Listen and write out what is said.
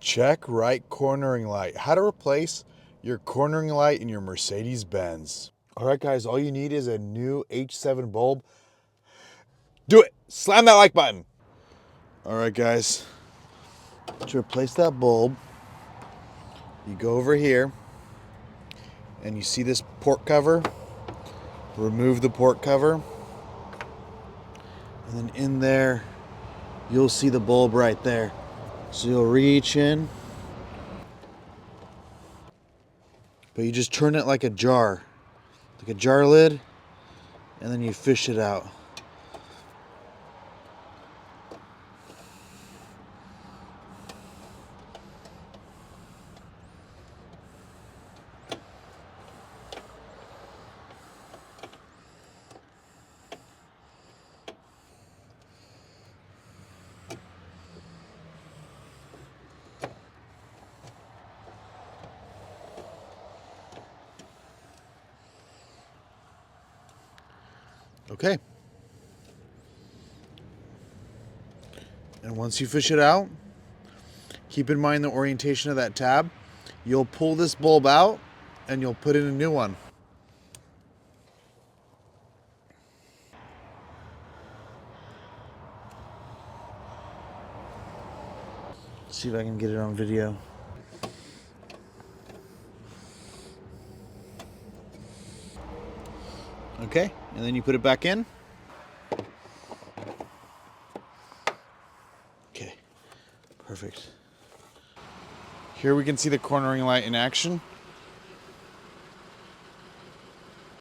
Check right cornering light. How to replace your cornering light in your Mercedes-Benz. All right, guys, all you need is a new H7 bulb. Do it. Slam that like button. All right, guys. To replace that bulb, you go over here and you see this port cover. Remove the port cover. And then in there, you'll see the bulb right there. So you'll reach in, but you just turn it like a jar lid, and then you fish it out. Okay. And once you fish it out, keep in mind the orientation of that tab. You'll pull this bulb out and you'll put in a new one. Let's see if I can get it on video. Okay, and then you put it back in. Okay, perfect. Here we can see the cornering light in action.